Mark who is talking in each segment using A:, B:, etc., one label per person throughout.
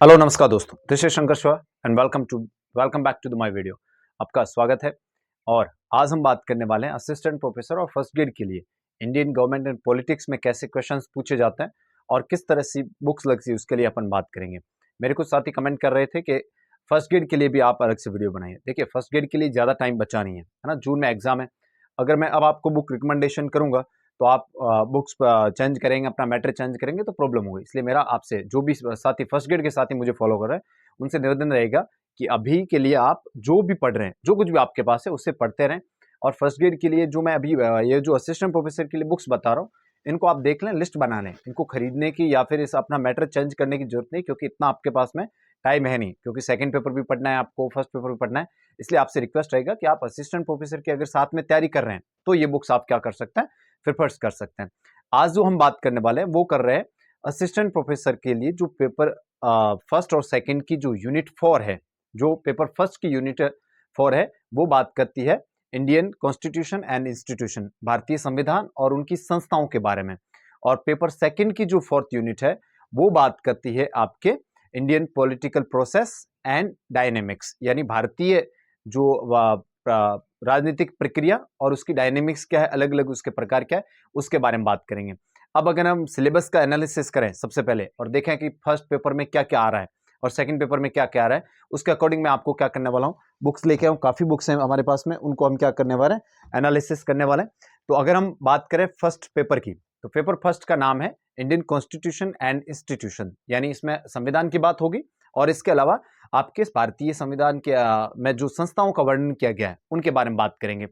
A: Hello नमस्कार दोस्तों, this is Shankar Shiva and welcome back to my video. आपका स्वागत है। और आज हम बात करने वाले हैं असिस्टेंट प्रोफेसर और फर्स्ट ग्रेड के लिए इंडियन गवर्नमेंट एंड पॉलिटिक्स में कैसे क्वेश्चंस पूछे जाते हैं और किस तरह से बुक्स लगती है उसके लिए अपन बात करेंगे। मेरे कुछ साथी कमेंट कर रहे थे कि फर्स्ट ग्रेड के लिए भी आप अलग से वीडियो बनाइए। देखिए, फर्स्ट ग्रेड के लिए ज़्यादा टाइम बचा नहीं है ना, जून में एग्जाम है। अगर मैं अब आपको बुक रिकमेंडेशन करूंगा तो आप बुक्स चेंज करेंगे, अपना मैटर चेंज करेंगे तो प्रॉब्लम होगी। इसलिए मेरा आपसे, जो भी साथी फर्स्ट ग्रेड के साथी मुझे फॉलो कर रहे हैं, उनसे निवेदन रहेगा कि अभी के लिए आप जो भी पढ़ रहे हैं, जो कुछ भी आपके पास है उससे पढ़ते रहें। और फर्स्ट ग्रेड के लिए जो मैं अभी ये जो असिस्टेंट प्रोफेसर के लिए बुक्स बता रहा हूँ, इनको आप देख लें, लिस्ट बना लें। इनको खरीदने की या फिर इस अपना मैटर चेंज करने की जरूरत नहीं, क्योंकि इतना आपके पास में टाइम है नहीं, क्योंकि सेकंड पेपर भी पढ़ना है आपको, फर्स्ट पेपर भी पढ़ना है। इसलिए आपसे रिक्वेस्ट रहेगा कि आप असिस्टेंट प्रोफेसर की अगर साथ में तैयारी कर रहे हैं तो ये बुक्स आप क्या कर सकते हैं, प्रिफर्स कर सकते हैं। आज जो हम बात करने वाले हैं वो कर रहे हैं असिस्टेंट प्रोफेसर के लिए जो पेपर फर्स्ट और सेकंड की जो यूनिट 4 है, जो पेपर फर्स्ट की यूनिट 4 है, वो बात करती है इंडियन कॉन्स्टिट्यूशन एंड इंस्टीट्यूशन, भारतीय संविधान और उनकी संस्थाओं के बारे में। और पेपर सेकंड की जो फोर्थ यूनिट है वो बात करती है आपके Indian political process and dynamics, यानी भारतीय जो राजनीतिक प्रक्रिया और उसकी डायनेमिक्स क्या है, अलग अलग उसके प्रकार क्या है, उसके बारे में बात करेंगे। अब अगर हम सिलेबस का एनालिसिस करें सबसे पहले और देखें कि फर्स्ट पेपर में क्या क्या आ रहा है और सेकंड पेपर में क्या क्या आ रहा है, उसके अकॉर्डिंग मैं आपको क्या करने वाला हूं, बुक्स लेके आऊं, काफी बुक्स हैं हमारे पास में, उनको हम क्या करने वाले हैं, एनालिसिस करने वाले हैं। तो अगर हम बात करें फर्स्ट पेपर की, तो पेपर फर्स्ट का नाम है इंडियन कॉन्स्टिट्यूशन एंड इंस्टीट्यूशन, यानी इसमें संविधान की बात होगी और इसके अलावा आपके भारतीय संविधान के में जो संस्थाओं का वर्णन किया गया है उनके बारे में बात करेंगे।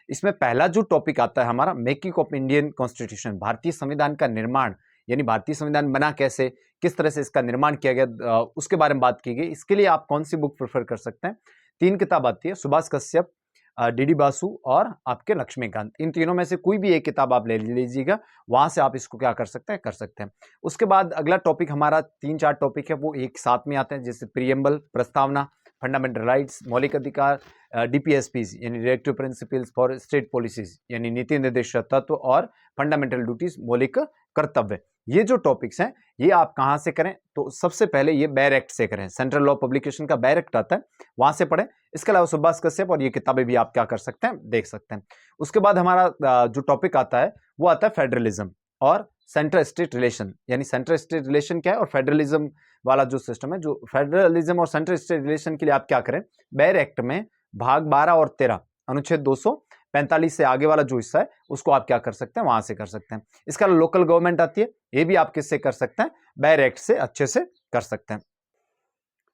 A: इसमें पहला जो टॉपिक आता है हमारा, मेकिंग ऑफ इंडियन कॉन्स्टिट्यूशन, भारतीय संविधान का निर्माण, यानी भारतीय संविधान बना कैसे, किस तरह से इसका निर्माण किया गया, उसके बारे में बात की गई। इसके लिए आप कौन सी बुक प्रेफर कर सकते हैं? 3 किताब आती है, सुभाष कश्यप, डीडी बासु और आपके लक्ष्मीकांत। इन तीनों में से कोई भी एक किताब आप ले लीजिएगा, वहां से आप इसको क्या कर सकते हैं, कर सकते हैं। उसके बाद अगला टॉपिक हमारा 3-4 टॉपिक है, वो एक साथ में आते हैं, जैसे प्रियम्बल, प्रस्तावना, फंडामेंटल राइट्स, मौलिक अधिकार, डीपीएसपीज यानी directive principles for state policies यानी नीति निर्देश तत्व, और फंडामेंटल ड्यूटीज, मौलिक कर्तव्य। ये जो टॉपिक्स हैं ये आप कहां से करें, तो सबसे पहले ये बैर एक्ट से करें, सेंट्रल लॉ पब्लिकेशन का बैर एक्ट आता है, वहां से पढ़ें। इसके अलावा सुभाष कश्यप और ये किताबें भी आप क्या कर सकते हैं, देख सकते हैं। उसके बाद हमारा जो टॉपिक आता है वो आता है फेडरलिज्म और सेंट्रल स्टेट रिलेशन, यानी सेंट्रल स्टेट रिलेशन क्या है और फेडरलिज्म वाला जो सिस्टम है, जो फेडरलिज्म और सेंट्रल स्टेट रिलेशन के लिए आप क्या करें, बैर एक्ट में भाग 12 और 13, अनुच्छेद 245 से आगे वाला जो हिस्सा है उसको आप क्या कर सकते हैं, वहां से कर सकते हैं। इसका लोकल गवर्नमेंट आती है, ये भी आप किससे कर सकते हैं, बैर एक्ट से अच्छे से कर सकते हैं।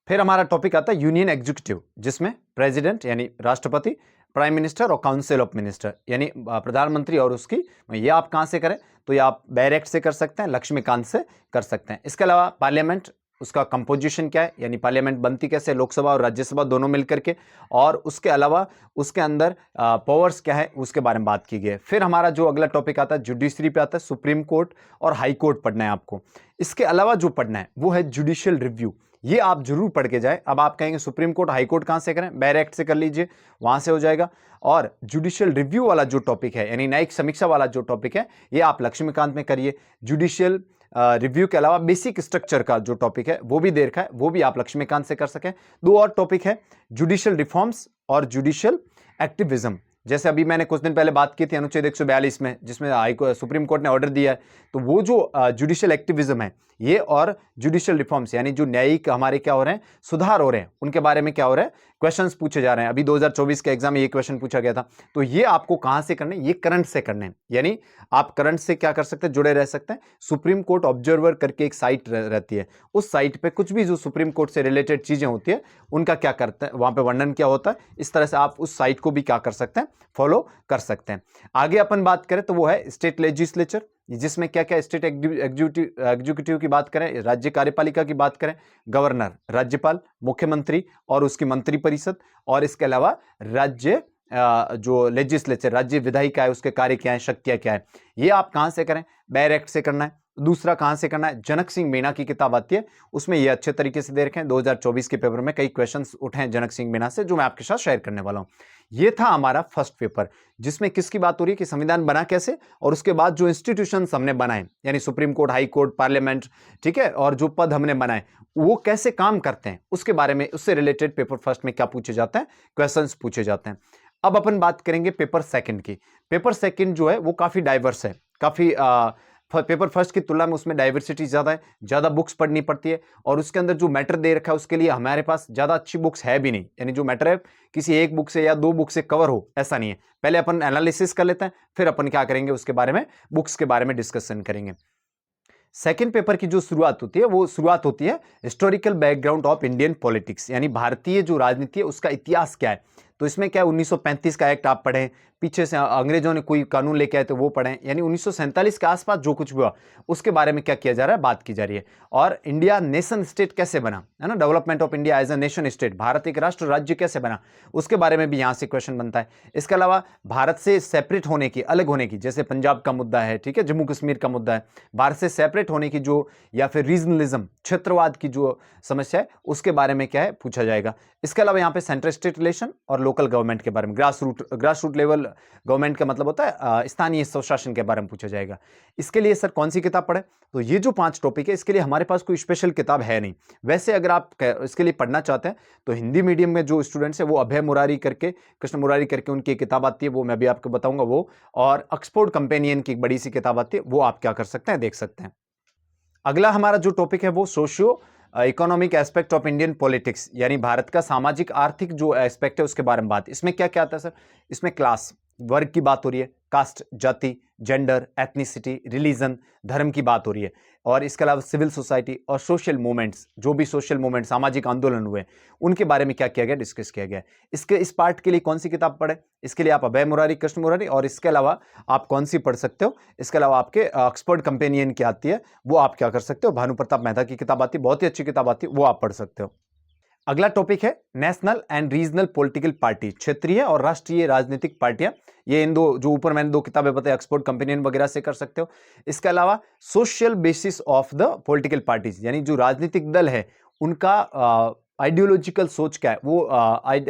A: फिर हमारा टॉपिक आता है यूनियन एग्जीक्यूटिव, जिसमें प्रेसिडेंट यानी राष्ट्रपति, प्राइम मिनिस्टर और काउंसिल ऑफ मिनिस्टर यानी प्रधानमंत्री और उसकी, ये आप कहां से करें, तो ये आप बैर एक्ट से कर सकते हैं, लक्ष्मीकांत से कर सकते हैं। इसके अलावा पार्लियामेंट, उसका कंपोजिशन क्या है, यानी पार्लियामेंट बनती कैसे, लोकसभा और राज्यसभा दोनों मिलकर के, और उसके अलावा उसके अंदर पावर्स क्या है उसके बारे में बात की गई है। फिर हमारा जो अगला टॉपिक आता है जुडिशरी पे आता है, सुप्रीम कोर्ट और हाई कोर्ट पढ़ना है आपको। इसके अलावा जो पढ़ना है वो है जुडिशियल रिव्यू, ये आप जरूर पढ़ के जाए। अब आप कहेंगे सुप्रीम कोर्ट हाई कोर्ट कहां से करें, बैर एक्ट से कर लीजिए, वहां से हो जाएगा। और जुडिशियल रिव्यू वाला जो टॉपिक है यानी न्यायिक समीक्षा वाला जो टॉपिक है, ये आप लक्ष्मीकांत में करिए। जुडिशियल रिव्यू के अलावा बेसिक स्ट्रक्चर का जो टॉपिक है वो भी दे रखा है, वो भी आप लक्ष्मीकांत से कर सकें। 2 और टॉपिक है, जुडिशियल रिफॉर्म्स और जुडिशियल एक्टिविज्म। जैसे अभी मैंने कुछ दिन पहले बात की थी अनुच्छेद 142 में, जिसमें सुप्रीम कोर्ट ने ऑर्डर दिया है, तो वो जो जुडिशियल एक्टिविज्म है ये, और जुडिशियल रिफॉर्म्स यानी जो न्यायिक हमारे क्या हो रहे हैं, सुधार हो रहे हैं, उनके बारे में क्या हो रहा है, क्वेश्चंस पूछे जा रहे हैं। अभी 2024 के एग्जाम में ये क्वेश्चन पूछा गया था, तो ये आपको कहां से करने, ये करंट से करने हैं, यानी आप करंट से क्या कर सकते हैं, जुड़े रह सकते हैं। सुप्रीम कोर्ट ऑब्जर्वर करके एक साइट रहती है, उस साइट पे कुछ भी जो सुप्रीम कोर्ट से रिलेटेड चीजें होती है उनका क्या करते हैं, वहां पे वर्णन क्या होता है, इस तरह से आप उस साइट को भी क्या कर सकते हैं, फॉलो कर सकते हैं। आगे अपन बात करें तो वो है स्टेट लेजिस्लेचर, जिसमें क्या क्या स्टेट एग्जीक्यूटिव की बात करें, राज्य कार्यपालिका की बात करें, गवर्नर, राज्यपाल, मुख्यमंत्री और उसकी मंत्रिपरिषद, और इसके अलावा राज्य जो लेजिस्लेचर, राज्य विधायिका है, उसके कार्य क्या है, शक्तियां क्या है, ये आप कहां से करें, बैर एक्ट से करना है। दूसरा कहां से करना है, जनक सिंह मीणा की किताब आती है, उसमें ये अच्छे तरीके से दे रखे हैं। 2024 के पेपर में कई क्वेश्चंस उठे हैं जनक सिंह मीणा से, जो मैं आपके साथ शेयर करने वाला हूं। ये था हमारा फर्स्ट पेपर, जिसमें किसकी बात हो रही है कि संविधान बना कैसे, और उसके बाद जो इंस्टीट्यूशंस हमने बनाए, यानी supreme court, high court, parliament, ठीक है, और जो पद हमने बनाए वो कैसे काम करते हैं, उसके बारे में, उससे रिलेटेड पेपर फर्स्ट में क्या पूछे जाते हैं, क्वेश्चंस पूछे जाते हैं। अब अपन बात करेंगे पेपर सेकंड की। पेपर सेकंड जो है वो काफी डाइवर्स है, काफी पेपर फर्स्ट की तुलना में उसमें डाइवर्सिटी ज्यादा है, ज्यादा बुक्स पढ़नी पड़ती है, और उसके अंदर जो मैटर दे रखा है उसके लिए हमारे पास ज्यादा अच्छी बुक्स है भी नहीं, यानी जो मैटर है किसी एक बुक से या दो बुक से कवर हो ऐसा नहीं है। पहले अपन एनालिसिस कर लेते हैं, फिर अपन क्या करेंगे उसके बारे में, बुक्स के बारे में डिस्कशन करेंगे। सेकेंड पेपर की जो शुरुआत होती है वो शुरुआत होती है historical background of Indian politics, यानी भारतीय जो राजनीति है उसका इतिहास क्या है। तो इसमें क्या है, 1935 का एक्ट आप पढ़ें, पीछे से अंग्रेजों ने कोई कानून लेके आए तो वो पढ़ें, यानी 1947 के आसपास जो कुछ हुआ उसके बारे में क्या किया जा रहा है, बात की जा रही है। और इंडिया नेशन स्टेट कैसे बना, है ना, development of India as a nation state, Bharat एक राष्ट्र राज्य कैसे बना, उसके बारे में भी यहां से क्वेश्चन बनता है। इसके अलावा भारत से सेपरेट होने की, अलग होने की, जैसे पंजाब का मुद्दा है, ठीक है, जम्मू कश्मीर का मुद्दा है, भारत से सेपरेट होने की जो, या फिर रीजनलिज्म, क्षेत्रवाद की जो समस्या है उसके बारे में क्या है, पूछा जाएगा। इसके अलावा यहाँ पे सेंट्रल स्टेट रिलेशन और लोकल गवर्नमेंट के बारे में, ग्रास रूट लेवल गवर्नमेंट का मतलब होता है स्थानीय स्वशासन के बारे में पूछा जाएगा। इसके लिए सर कौन सी किताब पढ़े, तो ये जो 5 टॉपिक है इसके लिए हमारे पास कोई स्पेशल किताब है नहीं। वैसे अगर आप इसके लिए पढ़ना चाहते हैं तो हिंदी मीडियम में जो स्टूडेंट्स है वो अभय मुरारी करके, कृष्ण मुरारी करके उनकी एक किताब आती है, वो मैं भी आपको बताऊंगा वो, और ऑक्सफोर्ड कंपेनियन की एक बड़ी सी किताब आती है, वो आप क्या कर सकते हैं, देख सकते हैं। अगला हमारा जो टॉपिक है वो socio economic aspect of Indian politics, यानी भारत का सामाजिक आर्थिक जो एस्पेक्ट है उसके बारे में बात। इसमें क्या क्या आता है सर, इसमें क्लास, वर्ग की बात हो रही है, कास्ट, जाति, जेंडर, एथनिसिटी, रिलीजन, धर्म की बात हो रही है, और इसके अलावा सिविल सोसाइटी और सोशल मूवमेंट्स, जो भी सोशल मूवमेंट, सामाजिक आंदोलन हुए उनके बारे में क्या किया गया, डिस्कस किया गया। इसके इस पार्ट के लिए कौन सी किताब पढ़े, इसके लिए आप अभय मुरारी, कृष्ण मुरारी, और इसके अलावा आप कौन सी पढ़ सकते हो, इसके अलावा आपके ऑक्सफोर्ड कंपेनियन की आती है, वो आप क्या कर सकते हो, भानु प्रताप मेहता की किताब आती है, बहुत ही अच्छी किताब आती है, वो आप पढ़ सकते हो। अगला टॉपिक है national and regional political party, क्षेत्रीय और राष्ट्रीय राजनीतिक पार्टियां। ये इन दो जो ऊपर मैंने 2 किताबें बताई, ऑक्सफोर्ड कंपेनियन वगैरह से कर सकते हो। इसके अलावा social basis of the political parties, यानी जो राजनीतिक दल है उनका आइडियोलॉजिकल सोच क्या है, वो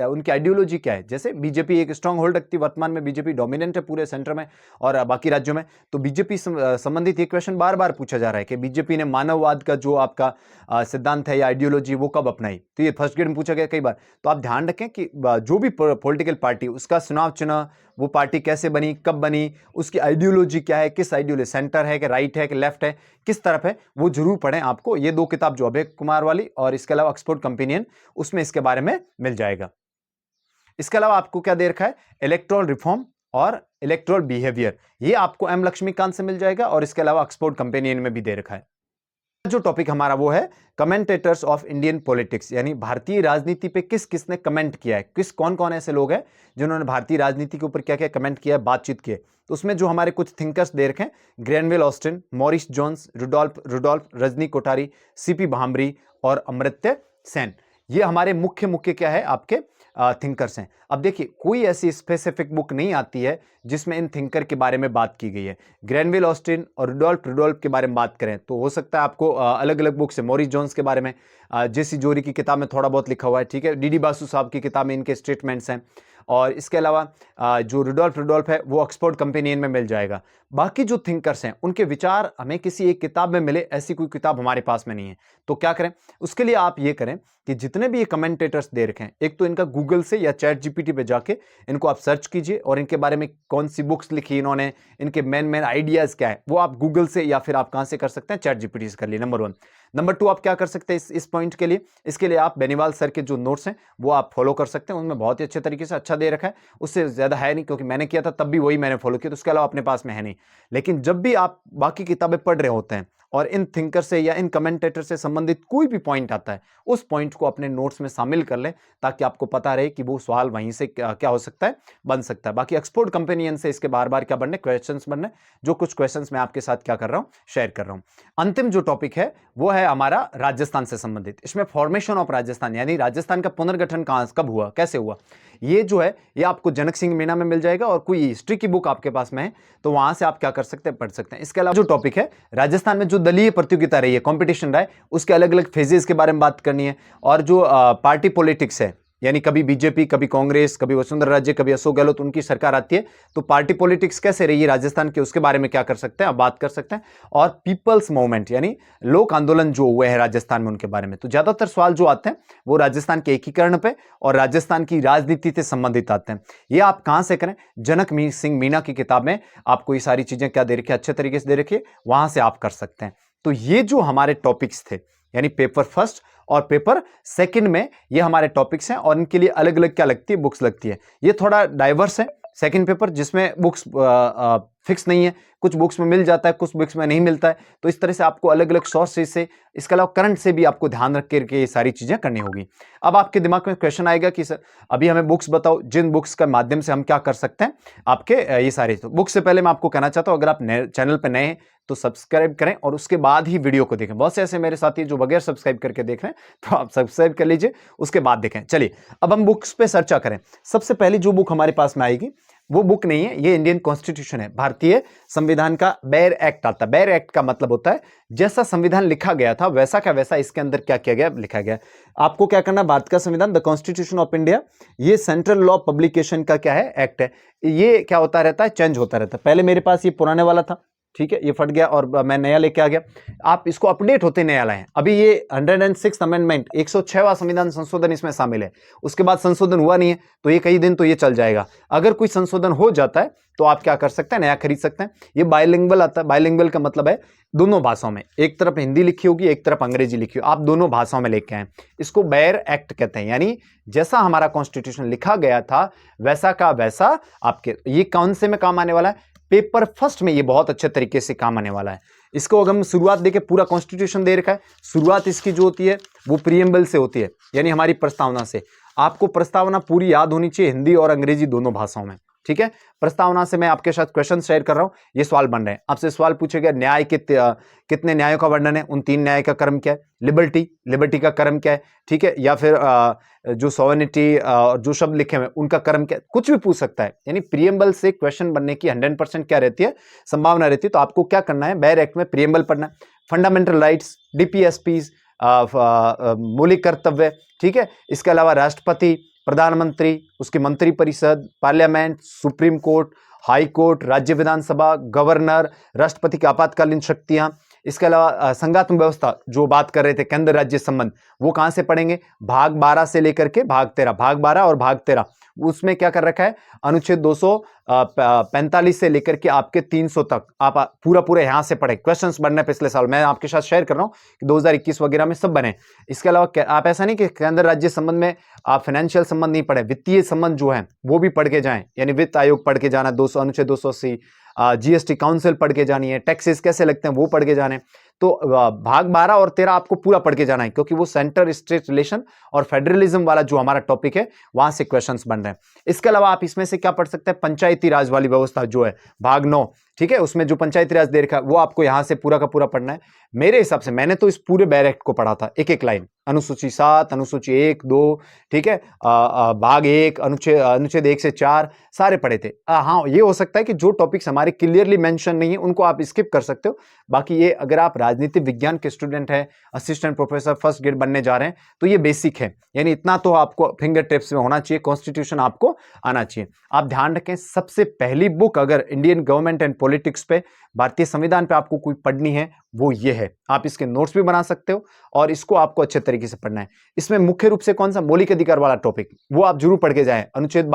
A: उनकी आइडियोलॉजी क्या है। जैसे बीजेपी एक स्ट्रांग होल्ड रखती है, वर्तमान में बीजेपी डोमिनेंट है पूरे सेंटर में और बाकी राज्यों में, तो बीजेपी संबंधित ये क्वेश्चन बार बार पूछा जा रहा है कि बीजेपी ने मानववाद का जो आपका सिद्धांत है या आइडियोलॉजी वो कब अपनाई, तो ये फर्स्ट ग्रेड में पूछा गया कई बार। तो आप ध्यान रखें कि जो भी पॉलिटिकल पार्टी, उसका चुनाव चुना, वो पार्टी कैसे बनी, कब बनी, उसकी आइडियोलॉजी क्या है, किस आइडियोलॉजी, सेंटर है कि राइट है कि लेफ्ट है, किस तरफ है, वो जरूर पढ़ें। आपको ये 2 किताब जो अभय कुमार वाली और इसके अलावा ऑक्सफोर्ड कंपेनियन, उसमें इसके बारे में मिल जाएगा। इसके अलावा आपको क्या दे रखा है, इलेक्टोरल रिफॉर्म और इलेक्टोरल बिहेवियर, ये आपको एम लक्ष्मीकांत से मिल जाएगा, और इसके अलावा ऑक्सफोर्ड कंपेनियन में भी दे रखा है। जो टॉपिक हमारा वो है कमेंटेटर्स ऑफ इंडियन पॉलिटिक्स, यानी भारतीय राजनीति पे किस किसने कमेंट किया है, किस कौन कौन ऐसे लोग हैं जिन्होंने भारतीय राजनीति के ऊपर क्या क्या कमेंट किया है, बातचीत की है। तो उसमें जो हमारे कुछ थिंकर्स दे रखे हैं, Granville Austin, Morris Jones, Rudolph Rajni Kothari, C P Bhambhri और अमर्त्य सेन, ये हमारे मुख्य मुख्य क्या है आपके थिंकर्स हैं। अब देखिए कोई ऐसी स्पेसिफिक बुक नहीं आती है जिसमें इन थिंकर के बारे में बात की गई है। ग्रेनवेल ऑस्टिन और रुडोल्फ के बारे में बात करें तो हो सकता है आपको अलग अलग बुक से, मॉरिस जोन्स के बारे में जेसी जोरी की किताब में थोड़ा बहुत लिखा हुआ है, ठीक है, डीडी बासु साहब की किताब में इनके स्टेटमेंट्स हैं, और इसके अलावा जो रुडोल्फ है वो ऑक्सफोर्ड कंपेनियन में मिल जाएगा। बाकी जो थिंकर्स हैं उनके विचार हमें किसी एक किताब में मिले, ऐसी कोई किताब हमारे पास में नहीं है। तो क्या करें, उसके लिए आप ये करें कि जितने भी ये कमेंटेटर्स दे रखे हैं, एक तो इनका गूगल से या चैट जीपीटी पे जाके इनको आप सर्च कीजिए, और इनके बारे में कौन सी बुक्स लिखी इन्होंने, इनके मेन आइडियाज क्या है, वो आप गूगल से या फिर आप कहां से कर सकते हैं, चैट जीपीटी से कर लिए, नंबर 1। नंबर 2 आप क्या कर सकते हैं इस पॉइंट के लिए, इसके लिए आप बेनीवाल सर के जो नोट्स हैं वो आप फॉलो कर सकते हैं, उनमें बहुत ही अच्छे तरीके से अच्छा दे रखा है, उससे ज्यादा है नहीं, क्योंकि मैंने किया था तब भी वही मैंने फॉलो किया, तो उसके अलावा अपने पास में है नहीं। लेकिन जब भी आप बाकी किताबें पढ़ रहे होते हैं और इन थिंकर से या इन कमेंटेटर से संबंधित कोई भी पॉइंट आता है, उस पॉइंट को अपने नोट्स में शामिल कर लें, ताकि आपको पता रहे कि वो सवाल वहीं से क्या हो सकता है, बन सकता है। बाकी ऑक्सफोर्ड कंपेनियन से इसके बार बार क्या बनने, क्वेश्चंस बनने, जो कुछ क्वेश्चंस मैं आपके साथ क्या कर रहा हूं, शेयर कर रहा हूं। अंतिम जो टॉपिक है वो है हमारा राजस्थान से संबंधित। इसमें फॉर्मेशन ऑफ राजस्थान, यानी राजस्थान का पुनर्गठन कहां, कब हुआ, कैसे हुआ, ये जो है ये आपको जनक सिंह मीणा में मिल जाएगा, और कोई हिस्ट्री की बुक आपके पास में है तो वहां से आप क्या कर सकते हैं, पढ़ सकते हैं। इसके अलावा जो टॉपिक है राजस्थान में जो दलीय प्रतियोगिता रही है, कंपटीशन रहा है, उसके अलग अलग फेजेस के बारे में बात करनी है। और जो पार्टी पॉलिटिक्स है, यानी कभी बीजेपी, कभी कांग्रेस, कभी वसुंधरा राजे, कभी अशोक गहलोत, उनकी सरकार आती है, तो पार्टी पॉलिटिक्स कैसे रही है राजस्थान के, उसके बारे में क्या कर सकते हैं, आप बात कर सकते हैं। और पीपल्स मूवमेंट यानी लोक आंदोलन जो हुए हैं राजस्थान में, उनके बारे में। तो ज्यादातर सवाल जो आते हैं वो राजस्थान के एकीकरण पे और राजस्थान की राजनीति से संबंधित आते हैं। ये आप कहां से करें, जनक सिंह मीना की किताब में आपको ये सारी चीजें क्या दे रखी है, अच्छे तरीके से दे रखी है, वहां से आप कर सकते हैं। तो ये जो हमारे टॉपिक्स थे, यानी पेपर फर्स्ट और पेपर सेकंड में ये हमारे टॉपिक्स हैं, और इनके लिए अलग अलग क्या लगती है, बुक्स लगती है। ये थोड़ा डाइवर्स है सेकंड पेपर, जिसमें बुक्स फिक्स नहीं है, कुछ बुक्स में मिल जाता है, कुछ बुक्स में नहीं मिलता है। तो इस तरह से आपको अलग अलग सोर्सेज से, इसके अलावा करंट से भी आपको ध्यान रख करके ये सारी चीजें करनी होगी। अब आपके दिमाग में क्वेश्चन आएगा कि सर अभी हमें बुक्स बताओ, जिन बुक्स के माध्यम से हम क्या कर सकते हैं आपके ये सारे। तो बुक्स से पहले मैं आपको कहना चाहता हूं, अगर आप चैनल पर नए हैं तो सब्सक्राइब करें और उसके बाद ही वीडियो को देखें। बहुत से ऐसे मेरे साथी जो बगैर सब्सक्राइब करके देख रहे हैं, तो आप सब्सक्राइब कर लीजिए, उसके बाद देखें। चलिए अब हम बुक्स पे चर्चा करें। सबसे पहली जो बुक हमारे पास में आएगी वो बुक नहीं है, ये इंडियन कॉन्स्टिट्यूशन है, भारतीय संविधान का बेयर एक्ट आता है। बेयर एक्ट का मतलब होता है जैसा संविधान लिखा गया था वैसा का वैसा इसके अंदर क्या किया गया, लिखा गया। आपको क्या करना, भारत का संविधान, द कॉन्स्टिट्यूशन ऑफ इंडिया, ये सेंट्रल लॉ पब्लिकेशन का क्या है, एक्ट है। ये क्या होता रहता है, चेंज होता रहता है। पहले मेरे पास ये पुराने वाला था, ठीक है, ये फट गया और मैं नया लेके आ गया। आप इसको अपडेट होते नया लाएं। अभी ये 106 अमेंडमेंट, 106वां संविधान संशोधन इसमें शामिल है। उसके बाद संशोधन हुआ नहीं है, तो ये कई दिन तो ये चल जाएगा। अगर कोई संशोधन हो जाता है तो आप क्या कर सकते हैं, नया खरीद सकते हैं। ये बायलिंगुअल आता है। बायलिंगुअल का मतलब है दोनों भाषाओं में, एक तरफ हिंदी लिखी होगी, एक तरफ अंग्रेजी लिखी हो, आप दोनों भाषाओं में लेके आए। इसको बेयर एक्ट कहते हैं, यानी जैसा हमारा कॉन्स्टिट्यूशन लिखा गया था वैसा का वैसा आपके, ये कौन से में काम आने वाला है, पेपर फर्स्ट में ये बहुत अच्छे तरीके से काम आने वाला है। इसको अगर हम शुरुआत देखें, पूरा कॉन्स्टिट्यूशन दे रखा है, शुरुआत इसकी जो होती है वो प्रीएम्बल से होती है, यानी हमारी प्रस्तावना से। आपको प्रस्तावना पूरी याद होनी चाहिए, हिंदी और अंग्रेजी दोनों भाषाओं में, ठीक है। प्रस्तावना से मैं आपके साथ क्वेश्चन शेयर कर रहा हूं, ये सवाल बन रहे हैं। आपसे सवाल पूछे गया, न्याय के कितने न्यायों का वर्णन है, उन 3 न्याय का क्रम क्या है, लिबर्टी का क्रम क्या है, ठीक है, या फिर जो सॉवरेनिटी जो शब्द लिखे हुए उनका क्रम क्या है, कुछ भी पूछ सकता है। यानी प्रीएम्बल से क्वेश्चन बनने की 100% क्या रहती है, संभावना रहती है। तो आपको क्या करना है, बेयर एक्ट में प्रीएम्बल पढ़ना है, फंडामेंटल राइट्स, डीपीएसपीज, मौलिक कर्तव्य, ठीक है। इसके अलावा राष्ट्रपति, प्रधानमंत्री, उसकी मंत्रिपरिषद, parliament, supreme court, high court, राज्य विधानसभा, गवर्नर, राष्ट्रपति की आपातकालीन शक्तियां। इसके अलावा संघात्मक व्यवस्था जो बात कर रहे थे, केंद्र राज्य संबंध, वो कहां से पढ़ेंगे, भाग 12 से लेकर के भाग 13, भाग 12 और भाग 13, उसमें क्या कर रखा है, अनुच्छेद 245 से लेकर के आपके 300 तक आप पूरा यहां से पढ़े। क्वेश्चंस बनने पिछले साल मैं आपके साथ शेयर कर रहा हूं कि 2021 वगैरह में सब बने। इसके अलावा आप ऐसा नहीं कि केंद्र राज्य संबंध में आप फाइनेंशियल संबंध नहीं पढ़े, वित्तीय संबंध जो है वो भी पढ़ के जाएं, यानी वित्त आयोग पढ़ के जाना, 200 अनुच्छेद 280, जीएसटी काउंसिल पढ़ के जानी है, टैक्सेस कैसे लगते हैं वो पढ़ के जाने। तो भाग 12 और 13 आपको पूरा पढ़ के जाना है, क्योंकि वो सेंटर स्टेट रिलेशन और फेडरलिज्म वाला जो हमारा टॉपिक है वहां से क्वेश्चंस बन रहे हैं। इसके अलावा आप इसमें से क्या पढ़ सकते हैं, पंचायती राज वाली व्यवस्था जो है भाग 9, ठीक है, उसमें जो पंचायती राज दे रखा है वो आपको यहां से पूरा का पूरा पढ़ना है। मेरे हिसाब से मैंने तो इस पूरे बेयर एक्ट को पढ़ा था, एक एक लाइन, अनुसूची 7, अनुसूची 1, 2, ठीक है, भाग 1, अनुच्छेद 1 से 4 सारे पढ़े थे। हाँ, ये हो सकता है कि जो टॉपिक्स हमारे क्लियरली मेंशन नहीं है उनको आप स्किप कर सकते हो। बाकी ये अगर आप राजनीतिक विज्ञान के स्टूडेंट हैं, असिस्टेंट प्रोफेसर फर्स्ट ग्रेड बनने जा रहे हैं, तो ये बेसिक है, यानी इतना तो आपको फिंगर टिप्स में होना चाहिए, कॉन्स्टिट्यूशन आपको आना चाहिए। आप ध्यान रखें, सबसे पहली बुक अगर इंडियन गवर्नमेंट एंड पॉलिटिक्स पे, भारतीय संविधान पे आपको कोई पढ़नी है वो ये है। आप इसके नोट्स भी बना सकते हो और इसको आपको अच्छे तरीके से पढ़ना है। इसमें मुख्य रूप से कौन सा, मौलिक अधिकार वाला टॉपिक, वो आप जरूर पढ़ के जाएं। अनुच्छेद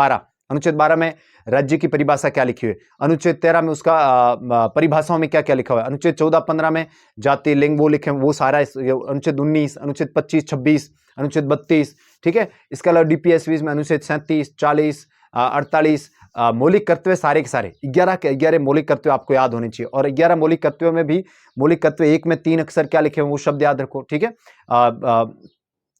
A: 12 में राज्य की परिभाषा क्या लिखी हुई है, अनुच्छेद 13 में उसका परिभाषाओं में क्या क्या लिखा हुआ है, अनुच्छेद 14-15 में जाति लिंग वो लिखे वो सारा, अनुच्छेद 19, अनुच्छेद 25-26, अनुच्छेद 32, ठीक है। इसके अलावा डीपीएसपी में अनुच्छेद 37, 40, 48, मौलिक कर्तव्य सारे के सारे 11 के 11 मौलिक कर्तव्य आपको याद होने चाहिए। और 11 मौलिक कर्तव्यों में भी मौलिक कर्तव्य 1 में 3 अक्षर क्या लिखे हुए वो शब्द याद रखो, ठीक है।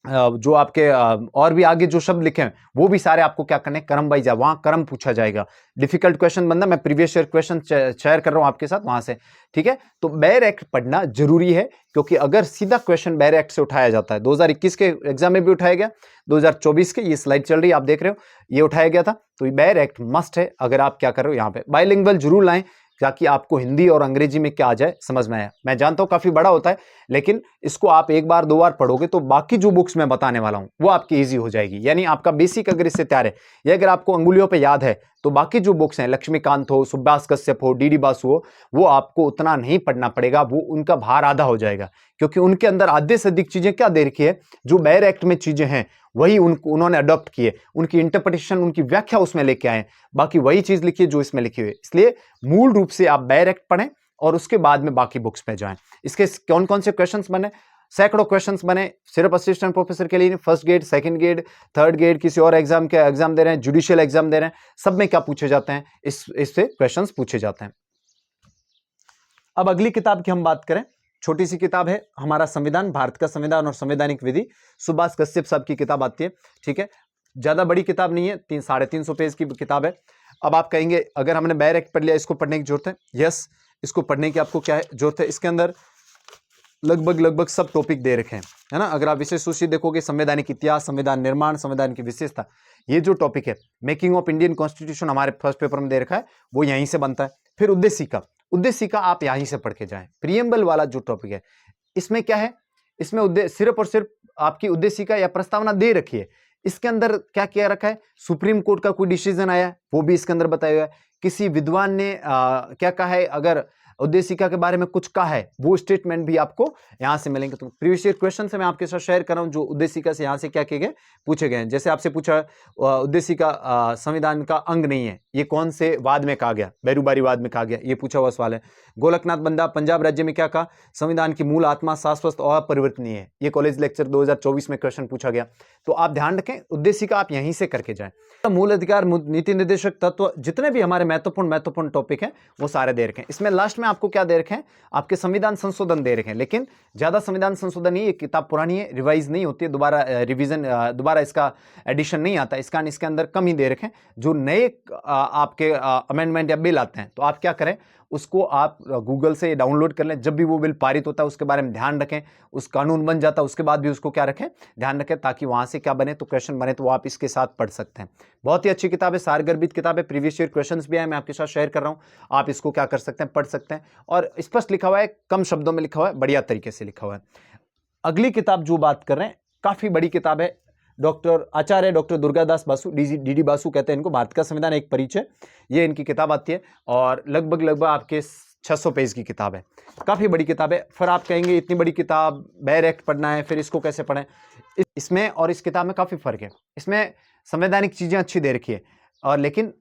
A: जो आपके और भी आगे जो शब्द लिखे हैं वो भी सारे आपको क्या करने, क्रम वाइज, वहां क्रम पूछा जाएगा। डिफिकल्ट क्वेश्चन बनना, मैं प्रीवियस ईयर क्वेश्चन शेयर कर रहा हूं आपके साथ वहां से, ठीक है। तो बेयर एक्ट पढ़ना जरूरी है, क्योंकि अगर सीधा क्वेश्चन बेयर एक्ट से उठाया जाता है, 2021 के एग्जाम में भी उठाया गया, 2024 के, ये स्लाइड चल रही है आप देख रहे हो, ये उठाया गया था। तो बेयर एक्ट मस्ट है अगर आप क्या कर रहे हो, यहाँ पे बाइलिंगुअल जरूर लाएं, ताकि आपको हिंदी और अंग्रेजी में क्या आ जाए समझ में आया। मैं जानता हूं काफी बड़ा होता है, लेकिन इसको आप एक बार 2 बार पढ़ोगे तो बाकी जो बुक्स मैं बताने वाला हूं वो आपकी इजी हो जाएगी। यानी आपका बेसिक अगर इससे तैयार है, या अगर आपको अंगुलियों पे याद है, तो बाकी जो बुक्स हैं, लक्ष्मीकांत हो, सुभाष कश्यप हो, डीडी बासु हो, वो आपको उतना नहीं पढ़ना पड़ेगा, वो उनका भार आधा हो जाएगा, क्योंकि उनके अंदर आधे से अधिक चीजें क्या दे रखी है, जो बैर एक्ट में चीजें हैं वही उन्होंने अडॉप्ट किए, उनकी इंटरप्रिटेशन, उनकी व्याख्या उसमें लेके आए, बाकी वही चीज लिखी है जो इसमें लिखी हुई है। इसलिए मूल रूप से आप बैर एक्ट पढ़ें और उसके बाद में बाकी बुक्स में जाएं। इसके कौन कौन से क्वेश्चंस बने, सैकड़ों क्वेश्चंस बने, सिर्फ असिस्टेंट प्रोफेसर के लिए, first grade, second grade, third grade, किसी और एग्जाम के एग्जाम दे रहे हैं, जुडिशियल एग्जाम दे रहे हैं, सब में क्या पूछे जाते हैं, इससे क्वेश्चंस पूछे जाते हैं। अब अगली किताब की हम बात करें, छोटी सी किताब है, हमारा संविधान, भारत का संविधान और संवैधानिक विधि, सुभाष कश्यप साहब की किताब आती है। ठीक है, ज्यादा बड़ी किताब नहीं है, 300-350 पेज की किताब है। अब आप कहेंगे अगर हमने बैर एक्ट पढ़ लिया, इसको पढ़ने की जरूरत है? यस, इसको पढ़ने की आपको क्या है जरूरत है। इसके अंदर लगभग सब टॉपिक दे रखे हैं, है ना। अगर आप विशेष सूची देखोगे, संवैधानिक इतिहास, संविधान निर्माण, संविधान की विशेषता, ये जो टॉपिक है, मेकिंग ऑफ इंडियन कॉन्स्टिट्यूशन हमारे फर्स्ट पेपर में दे रखा है, वो यहीं से बनता है। फिर उद्देशिका आप यहीं से पढ़ के जाएं। प्रियम्बल वाला जो टॉपिक है, इसमें क्या है, इसमें सिर्फ और सिर्फ आपकी उद्देशिका या प्रस्तावना दे रखी है। इसके अंदर क्या किया रखा है, सुप्रीम कोर्ट का कोई डिसीजन आया वो भी इसके अंदर बताया हुआ है, किसी विद्वान ने क्या कहा है, अगर उद्देशिका के बारे में कुछ कहा है, वो स्टेटमेंट भी आपको यहां से मिलेंगे। तो प्रीवियस ईयर क्वेश्चन से मैं आपके साथ शेयर कर रहा हूं, जो उद्देशिका से यहां से क्या किए गए, पूछे गए हैं। जैसे आपसे पूछा उद्देशिका संविधान का अंग नहीं है, ये कौन से वाद में कहा गया, बैरूबारी वाद में कहा गया, ये पूछा हुआ सवाल है। गोलकनाथ बंदा पंजाब राज्य में क्या कहा, संविधान की मूल आत्मा शाश्वत और अपरिवर्तनीय है, ये कॉलेज लेक्चर 2024 में क्वेश्चन पूछा गया। तो आप ध्यान रखें, उद्देशिका आप यहीं से करके जाएं। मूल अधिकार, नीति निर्देशक तत्व, जितने भी हमारे महत्वपूर्ण टॉपिक हैं वो सारे दे रखे हैं। इसमें लास्ट में आपको क्या दे रखे हैं, आपके संविधान संशोधन दे रखे हैं, लेकिन ज्यादा संविधान संशोधन नहीं, ये किताब पुरानी है, रिवाइज नहीं होती है, दोबारा रिवीजन, दोबारा इसका एडिशन नहीं आता, इसका इसके अंदर कम ही दे रखे हैं। जो नए आपके अमेंडमेंट या बिल आते हैं, तो आप क्या करें, उसको आप गूगल से डाउनलोड कर लें। जब भी वो बिल पारित होता है उसके बारे में ध्यान रखें, उस कानून बन जाता है उसके बाद भी उसको क्या रखें, ध्यान रखें, ताकि वहां से क्या बने, तो क्वेश्चन बने तो वो आप इसके साथ पढ़ सकते हैं। बहुत ही अच्छी किताब है, सारगर्भित किताब है, प्रीवियस ईयर क्वेश्चंस भी है, मैं आपके साथ शेयर कर रहा हूं, आप इसको क्या कर सकते हैं, पढ़ सकते हैं, और स्पष्ट लिखा हुआ है, कम शब्दों में लिखा हुआ है, बढ़िया तरीके से लिखा हुआ है। अगली किताब जो बात कर रहे हैं, काफी बड़ी किताब है, आचार्य डॉक्टर दुर्गादास बासु, डीडी बासु कहते हैं इनको, भारत का संविधान एक परिचय, ये इनकी किताब आती है, और लगभग आपके 600 पेज की किताब है, काफी बड़ी किताब है। फिर आप कहेंगे इतनी बड़ी किताब, बैर एक्ट पढ़ना है, फिर इसको कैसे पढ़ें? इसमें और इस किताब में काफी फर्क है। इसमें संवैधानिक चीजें अच्छी दे रखी है, और लेकिन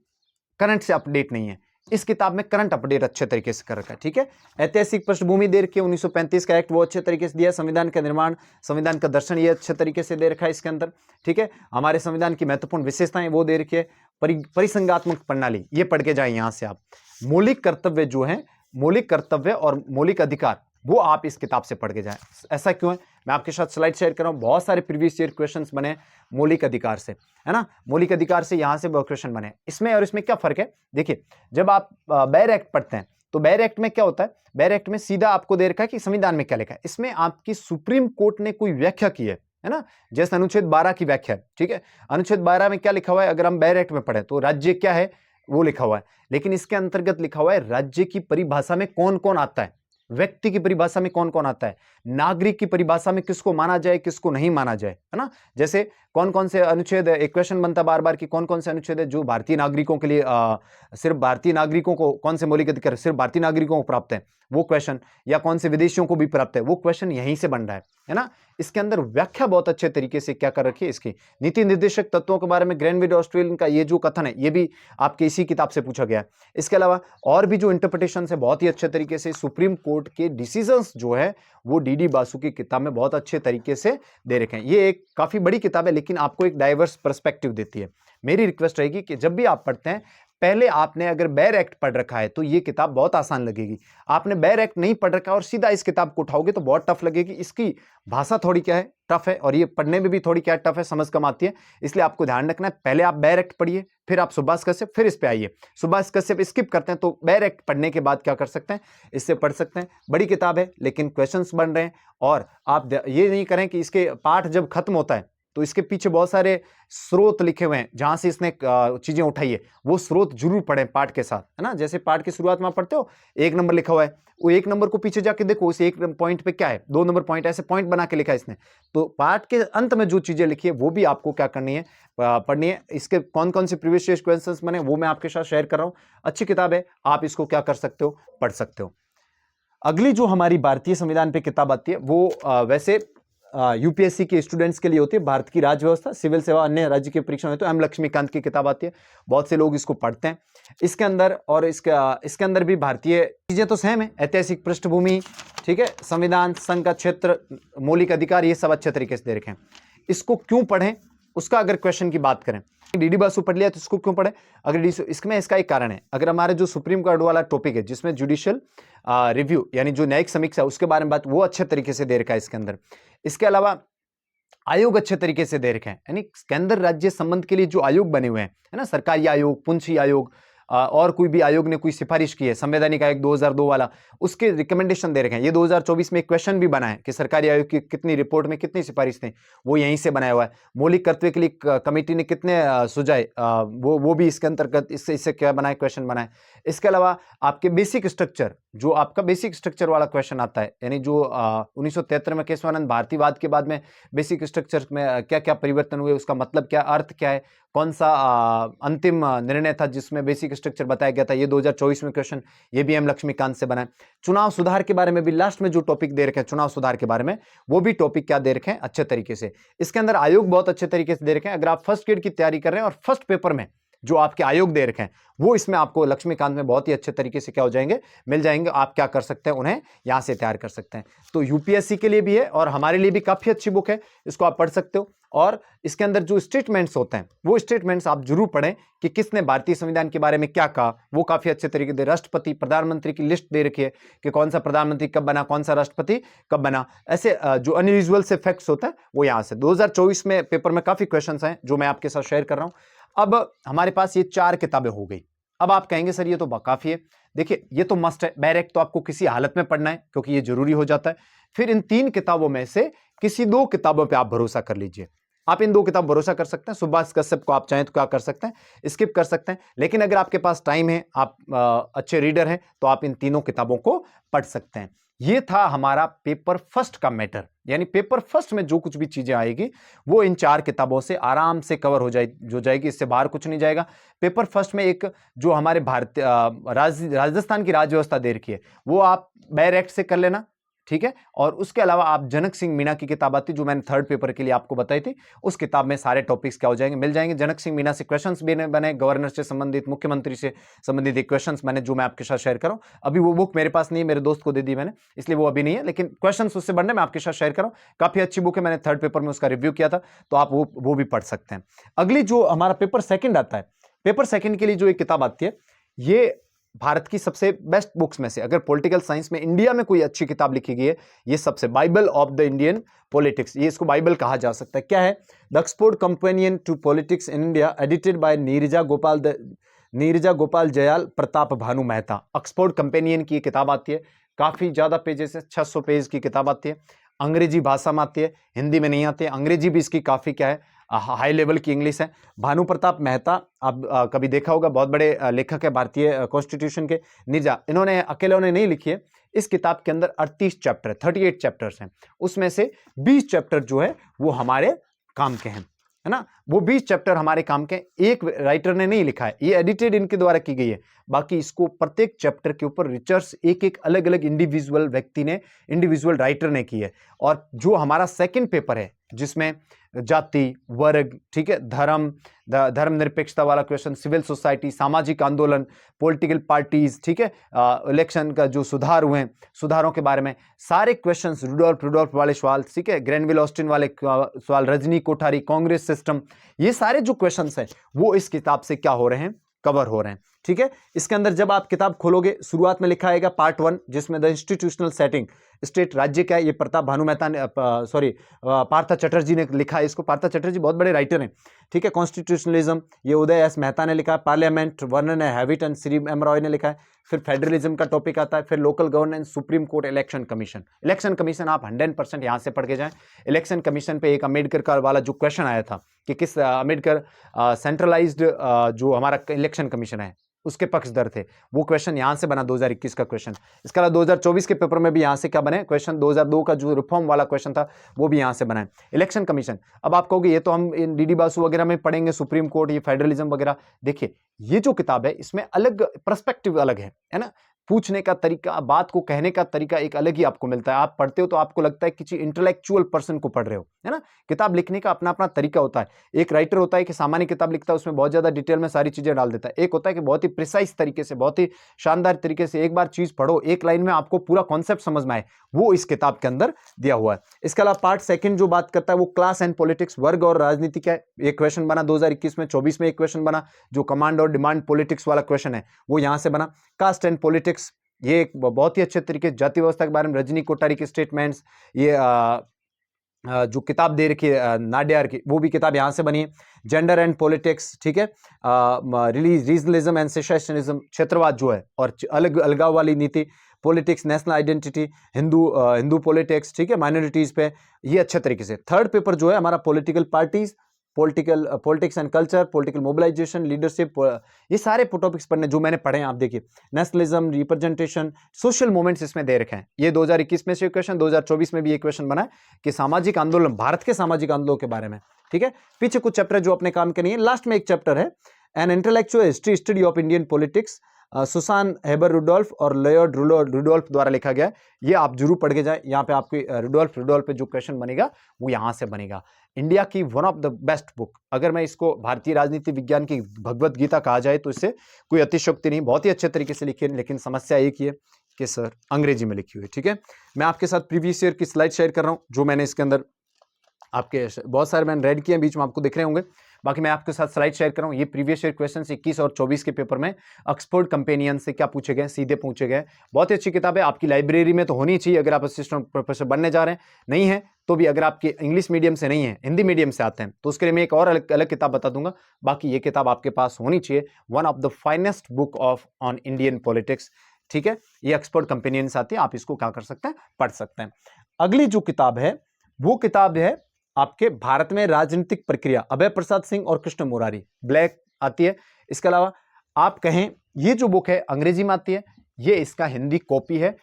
A: करंट से अपडेट नहीं है। इस किताब में करंट अपडेट अच्छे तरीके से कर रखा है। ठीक है, ऐतिहासिक पृष्ठभूमि दे रखी है, 1935 का एक्ट वो अच्छे तरीके से दिया, संविधान का निर्माण, संविधान का दर्शन ये अच्छे तरीके से दे रखा है इसके अंदर। ठीक है, हमारे संविधान की महत्वपूर्ण विशेषताएं वो दे रखी है, परिसंघात्मक प्रणाली, ये पढ़ के जाए यहां से आप। मौलिक कर्तव्य जो है, मौलिक कर्तव्य और मौलिक अधिकार, वो आप इस किताब से पढ़ के जाएं। ऐसा क्यों है, मैं आपके साथ स्लाइड शेयर कर रहा हूं, बहुत सारे प्रीवियस ईयर क्वेश्चंस बने मौलिक अधिकार से, है ना, मौलिक अधिकार से यहां से क्वेश्चन बने। इसमें और इसमें क्या फर्क है, देखिए, जब आप बैर एक्ट पढ़ते हैं तो बैर एक्ट में क्या होता है, बैर एक्ट में सीधा आपको दे रखा है कि संविधान में क्या लिखा है, इसमें आपकी सुप्रीम कोर्ट ने कोई व्याख्या की है ना, जैसे अनुच्छेद 12 की व्याख्या है। ठीक है, अनुच्छेद 12 में क्या लिखा हुआ है, अगर हम बैर एक्ट में पढ़े तो राज्य क्या है वो लिखा हुआ है, लेकिन इसके अंतर्गत लिखा हुआ है राज्य की परिभाषा में कौन कौन आता है, व्यक्ति की परिभाषा में कौन कौन आता है, नागरिक की परिभाषा में किसको माना जाए किसको नहीं माना जाए, है ना। जैसे कौन कौन से अनुच्छेद, एक क्वेश्चन बनता बार बार कि कौन कौन से अनुच्छेद है जो भारतीय नागरिकों के लिए, सिर्फ भारतीय नागरिकों को, कौन से मौलिक अधिकार सिर्फ भारतीय नागरिकों को प्राप्त है वो क्वेश्चन, या कौन से विदेशियों को भी प्राप्त है वो क्वेश्चन, यहीं से बन रहा है ना। इसके अंदर व्याख्या बहुत अच्छे तरीके से क्या कर रखी है इसकी, नीति निर्देशक तत्वों के बारे में ग्रैनविल ऑस्ट्रेलियन का ये जो कथन है, ये भी आपके इसी किताब से पूछा गया है। इसके अलावा और भी जो इंटरप्रिटेशन है बहुत ही अच्छे तरीके से सुप्रीम कोर्ट के डिसीजंस जो है वो डीडी बासु की किताब में बहुत अच्छे तरीके से दे रखे हैं। ये एक काफी बड़ी किताब है, लेकिन आपको एक डाइवर्स पर्सपेक्टिव देती है। मेरी रिक्वेस्ट रहेगी कि जब भी आप पढ़ते हैं, पहले आपने अगर बैर एक्ट पढ़ रखा है तो ये किताब बहुत आसान लगेगी। आपने बैर एक्ट नहीं पढ़ रखा और सीधा इस किताब को उठाओगे तो बहुत टफ लगेगी। इसकी भाषा थोड़ी क्या है, टफ है, और ये पढ़ने में भी थोड़ी क्या टफ है, समझ कम आती है। इसलिए आपको ध्यान रखना है, पहले आप बैर एक्ट पढ़िए, फिर आप सुभाष कश्यप, फिर इस पे आइए। सुभाष कश्यप स्किप करते हैं तो बैर एक्ट पढ़ने के बाद क्या कर सकते हैं, इससे पढ़ सकते हैं। बड़ी किताब है लेकिन क्वेश्चंस बन रहे हैं, और आप ये नहीं करें कि इसके पाठ जब खत्म होता है तो इसके पीछे बहुत सारे स्रोत लिखे हुए हैं जहां से इसने चीजें उठाई है, वो स्रोत जरूर पढ़ें पाठ के साथ, है ना। जैसे पाठ की शुरुआत में आप पढ़ते हो 1 नंबर लिखा हुआ है, वो 1 नंबर को पीछे जाके देखो उस 1 पॉइंट पे क्या है, 2 नंबर पॉइंट, ऐसे पॉइंट बना के लिखा है इसने। तो पाठ के अंत में जो चीजें लिखी है वो भी आपको क्या करनी है, पढ़नी है। इसके कौन कौन से प्रीवियस ईयर क्वेश्चंस बने वो मैं आपके साथ शेयर कर रहा हूं। अच्छी किताब है, आप इसको क्या कर सकते हो, पढ़ सकते हो। अगली जो हमारी भारतीय संविधान पे किताब आती है वो वैसे यूपीएससी के स्टूडेंट्स के लिए होती है, भारत की राज्य व्यवस्था, सिविल सेवा, अन्य राज्य की परीक्षा में, तो एम लक्ष्मीकांत की किताब आती है, बहुत से लोग इसको पढ़ते हैं। इसके अंदर और इसके अंदर भी भारतीय चीजें तो सेम है, ऐतिहासिक पृष्ठभूमि, ठीक है, संविधान, संघ का क्षेत्र, मौलिक अधिकार, ये सब अच्छे तरीके से दे रखे हैं। इसको क्यों पढ़ें, उसका अगर क्वेश्चन की बात करें, डीडी बासु पढ़ लिया तो इसको क्यों पढ़े, अगर इसमें इसका एक कारण है, अगर हमारे जो सुप्रीम कोर्ट वाला टॉपिक है जिसमें जुडिशियल रिव्यू यानी जो न्यायिक समीक्षा उसके बारे में बात, वो अच्छे तरीके से दे रखा है इसके अंदर। इसके अलावा आयोग अच्छे तरीके से दे रखे हैं, यानी केंद्र राज्य संबंध के लिए जो आयोग बने हुए हैं, है ना, सरकारी आयोग, पुंछी आयोग, और कोई भी आयोग ने कोई सिफारिश की है, संवैधानिक आयोग 2002 वाला, उसके रिकमेंडेशन दे रखे हैं। ये 2024 में एक क्वेश्चन भी बना है कि सरकारी आयोग की कितनी रिपोर्ट में कितनी सिफारिश थी, वो यहीं से बनाया हुआ है। मौलिक कर्तव्य के लिए कमेटी ने कितने सुझाए, वो भी इसके अंतर्गत इससे क्या बनाए, क्वेश्चन बनाए। इसके अलावा आपके बेसिक स्ट्रक्चर, जो आपका बेसिक स्ट्रक्चर वाला क्वेश्चन आता है, यानी जो 1973 में केशवानंद भारतीवाद के बाद में बेसिक स्ट्रक्चर में क्या क्या परिवर्तन हुए, उसका मतलब क्या, अर्थ क्या है, कौन सा अंतिम निर्णय था जिसमें बेसिक स्ट्रक्चर बताया गया था, ये 2024 में क्वेश्चन, ये भी एम लक्ष्मीकांत से बना है। चुनाव सुधार के बारे में भी लास्ट में जो टॉपिक दे रखे हैं चुनाव सुधार के बारे में, वो भी टॉपिक क्या दे रखे हैं, अच्छे तरीके से। इसके अंदर आयोग बहुत अच्छे तरीके से दे रखे हैं। अगर आप फर्स्ट ग्रेड की तैयारी कर रहे हैं और फर्स्ट पेपर में जो आपके आयोग दे रखे हैं वो इसमें आपको लक्ष्मीकांत में बहुत ही अच्छे तरीके से क्या हो जाएंगे, मिल जाएंगे। आप क्या कर सकते हैं, उन्हें यहां से तैयार कर सकते हैं। तो यूपीएससी के लिए भी है और हमारे लिए भी काफी अच्छी बुक है, इसको आप पढ़ सकते हो। और इसके अंदर जो स्टेटमेंट्स होते हैं वो स्टेटमेंट्स आप जरूर पढ़ें कि किसने भारतीय संविधान के बारे में क्या कहा, वो काफी अच्छे तरीके से। राष्ट्रपति, प्रधानमंत्री की लिस्ट दे रखी है कि कौन सा प्रधानमंत्री कब बना, कौन सा राष्ट्रपति कब बना, ऐसे जो अनयूजुअल से फैक्ट्स होते हैं वो यहां से 2024 में पेपर में काफी क्वेश्चन हैं जो मैं आपके साथ शेयर कर रहा हूं। अब हमारे पास ये 4 किताबें हो गई। अब आप कहेंगे सर ये तो काफी है। देखिए ये तो मस्ट है, डायरेक्ट तो आपको किसी हालत में पढ़ना है क्योंकि ये जरूरी हो जाता है। फिर इन 3 किताबों में से किसी 2 किताबों पे आप भरोसा कर लीजिए। आप इन 2 किताब भरोसा कर सकते हैं। सुभाष कश्यप को आप चाहें तो क्या कर सकते हैं, स्किप कर सकते हैं। लेकिन अगर आपके पास टाइम है, आप अच्छे रीडर हैं, तो आप इन तीनों किताबों को पढ़ सकते हैं। ये था हमारा पेपर फर्स्ट का मैटर, यानी पेपर फर्स्ट में जो कुछ भी चीजें आएगी वो इन 4 किताबों से आराम से कवर हो जाएगी, इससे बाहर कुछ नहीं जाएगा। पेपर फर्स्ट में एक जो हमारे भारतीय राजस्थान की राज्य व्यवस्था दे रखी है वो आप डायरेक्ट से कर लेना, ठीक है। और उसके अलावा आप जनक सिंह मीणा की किताब आती जो मैंने 3rd पेपर के लिए आपको बताई थी, उस किताब में सारे टॉपिक्स क्या हो जाएंगे, मिल जाएंगे। जनक सिंह मीणा से क्वेश्चंस बने, गवर्नर से संबंधित, मुख्यमंत्री से संबंधित क्वेश्चंस मैंने जो मैं आपके साथ शेयर करूं। अभी वो बुक मेरे पास नहीं है, मेरे दोस्त को दे दी मैंने, इसलिए वो अभी नहीं है, लेकिन क्वेश्चंस उससे बनने मैं आपके साथ शेयर करूं। काफी अच्छी बुक है, मैंने 3rd पेपर में उसका रिव्यू किया था, तो आप वो भी पढ़ सकते हैं। अगली जो हमारा पेपर सेकंड आता है, पेपर सेकंड के लिए जो एक किताब आती है, ये भारत की सबसे बेस्ट बुक्स में से, अगर पॉलिटिकल साइंस में इंडिया में कोई अच्छी किताब लिखी गई है, ये सबसे Bible of the Indian politics, ये इसको बाइबल कहा जा सकता है। क्या है, the Oxford companion to politics in India, edited by Niraja Gopal Jayal Pratap Bhanu Mehta. Oxford companion की किताब आती है, काफी ज्यादा पेजेस है, 600 पेज की किताब आती है, अंग्रेजी भाषा में आती है, हिंदी में नहीं आती है। अंग्रेजी भी इसकी काफी क्या है, हाई लेवल की इंग्लिश है। भानु प्रताप मेहता आप कभी देखा होगा, बहुत बड़े लेखक है भारतीय कॉन्स्टिट्यूशन के। नीरजा, इन्होंने अकेले नहीं लिखी है, इस किताब के अंदर 38 चैप्टर 38 चैप्टर्स हैं, उसमें से 20 चैप्टर जो है वो हमारे काम के हैं, है ना। वो 20 चैप्टर हमारे काम के, एक राइटर ने नहीं लिखा है, ये एडिटेड इनके द्वारा की गई है। बाकी इसको प्रत्येक चैप्टर के ऊपर रिसर्च एक अलग अलग इंडिविजुअल व्यक्ति ने, इंडिविजुअल राइटर ने की है। और जो हमारा सेकंड पेपर है जिसमें जाति, वर्ग, ठीक है, धर्मनिरपेक्षता वाला क्वेश्चन, सिविल सोसाइटी, सामाजिक आंदोलन, पॉलिटिकल पार्टीज, ठीक है, इलेक्शन का जो सुधार हुए हैं, सुधारों के बारे में सारे क्वेश्चंस, रुडोल्फ वाले सवाल, ठीक है, ग्रेनविल ऑस्टिन वाले सवाल, रजनी कोठारी, कांग्रेस सिस्टम, ये सारे जो क्वेश्चंस हैं वो इस किताब से क्या हो रहे हैं, कवर हो रहे हैं। ठीक है, इसके अंदर जब आप किताब खोलोगे शुरुआत में लिखा आएगा पार्ट 1, जिसमें द इंस्टीट्यूशनल सेटिंग, स्टेट राज्य क्या है, ये प्रताप भानु मेहता ने पार्था चटर्जी ने लिखा है इसको। पार्था चटर्जी बहुत बड़े राइटर हैं। ठीक है, कॉन्स्टिट्यूशनलिज्म ये उदय एस मेहता ने लिखा है। पार्लियामेंट वर्णन है Hewitt and Shri M Roy ने लिखा है। फिर फेडरलिज्म का टॉपिक आता है। फिर local governance, supreme court, election commission. Election commission आप 100% यहां से पढ़ के जाएं। इलेक्शन कमीशन पे एक अम्बेडकर का वाला जो क्वेश्चन आया था कि किस अम्बेडकर सेंट्रलाइज्ड जो हमारा इलेक्शन कमीशन है उसके पक्षधर थे, वो क्वेश्चन यहां से बना 2021 का क्वेश्चन। इसके अलावा 2024 के पेपर में भी यहां से क्या बने क्वेश्चन, 2002 का जो रिफॉर्म वाला क्वेश्चन था वो भी यहां से बना है। इलेक्शन कमीशन, अब आप कहोगे ये तो हम डीडी बासु वगैरह में पढ़ेंगे, सुप्रीम कोर्ट, ये फेडरलिज्म वगैरह। देखिए ये जो किताब है इसमें अलग पर्सपेक्टिव अलग है ना, पूछने का तरीका, बात को कहने का तरीका एक अलग ही आपको मिलता है। आप पढ़ते हो तो आपको लगता है किसी इंटेलेक्चुअल पर्सन को पढ़ रहे हो, है ना। किताब लिखने का अपना अपना तरीका होता है। एक राइटर होता है कि सामान्य किताब लिखता है, उसमें बहुत ज्यादा डिटेल में सारी चीजें डाल देता है। एक होता है कि बहुत ही प्रिसाइज तरीके से, बहुत ही शानदार तरीके से एक बार चीज पढ़ो, एक लाइन में आपको पूरा कॉन्सेप्ट समझ में आए, वो इस किताब के अंदर दिया हुआ है। इसके अलावा पार्ट 2 जो बात करता है वो क्लास एंड पॉलिटिक्स, वर्ग और राजनीति क्या है, एक क्वेश्चन बना 2021 में। 24 में एक क्वेश्चन बना जो कमांड और डिमांड पॉलिटिक्स वाला क्वेश्चन है, वो यहां से बना। कास्ट एंड पॉलिटिक्स, ये एक बहुत ही अच्छे तरीके, जाति व्यवस्था के बारे में रजनी कोठारी के स्टेटमेंट्स, ये जो किताब दे रखी है नाडियार की, वो भी किताब यहां से बनी है। जेंडर एंड पॉलिटिक्स, ठीक है, रीजनलिज्म एंड सेशनिज्म, क्षेत्रवाद जो है और अलगाव वाली नीति, politics, national identity, Hindu politics, ठीक है, माइनॉरिटीज पे, ये अच्छे तरीके से। थर्ड पेपर जो है हमारा political parties, politics and culture, political mobilisation, leadership, ये सारे टॉपिक्स पढ़ने जो मैंने पढ़े हैं। आप देखिए नेशनलिज्म, रिप्रेजेंटेशन, सोशल मूवमेंट्स इसमें दे रखे हैं। ये 2021 में से क्वेश्चन, 2024 में भी एक क्वेश्चन बना है कि सामाजिक आंदोलन, भारत के सामाजिक आंदोलन के बारे में। ठीक है, पीछे कुछ चैप्टर जो अपने काम के नहीं है। लास्ट में एक चैप्टर है an intellectual history study of Indian politics, Susan Hoeber Rudolph और लॉयड रुडोल्फ द्वारा लिखा गया। ये आप जरूर पढ़ के जाए। यहाँ पे आपकी रुडोल्फ पे जो क्वेश्चन बनेगा वो यहाँ से बनेगा। इंडिया की one of the best book, अगर मैं इसको भारतीय राजनीति विज्ञान की भगवत गीता कहा जाए तो इससे कोई अतिशयोक्ति नहीं, बहुत ही अच्छे तरीके से लिखी है। लेकिन समस्या एक ही है कि सर अंग्रेजी में लिखी हुई है। ठीक है, मैं आपके साथ प्रीवियस ईयर की स्लाइड शेयर कर रहा हूँ जो मैंने इसके अंदर आपके बहुत सारे मैंने रेड किए हैं, बीच में आपको दिख रहे होंगे। बाकी मैं आपके साथ स्लाइड शेयर कर रहा हूँ। ये प्रीवियस ईयर क्वेश्चंस 21 और 24 के पेपर में ऑक्सफोर्ड कंपेनियन से क्या पूछे गए, सीधे पूछे गए। बहुत ही अच्छी किताब है, आपकी लाइब्रेरी में तो होनी चाहिए अगर आप असिस्टेंट प्रोफेसर बनने जा रहे हैं। नहीं है तो भी अगर आपके इंग्लिश मीडियम से नहीं है, हिंदी मीडियम से आते हैं, तो उसके लिए मैं एक और अलग किताब बता दूंगा। बाकी ये किताब आपके पास होनी चाहिए, one of the finest book on Indian politics. ठीक है, ये ऑक्सफोर्ड कंपेनियन से आती है, आप इसको क्या कर सकते हैं, पढ़ सकते हैं। अगली जो किताब है वो किताब है आपके भारत में राजनीतिक प्रक्रिया, अभय प्रसाद सिंह और कृष्ण मुरारी, ब्लैक आती है। इसके अलावा आप कहें ये जो बुक है अंग्रेजी में आती है, ये इसका हिंदी कॉपी है,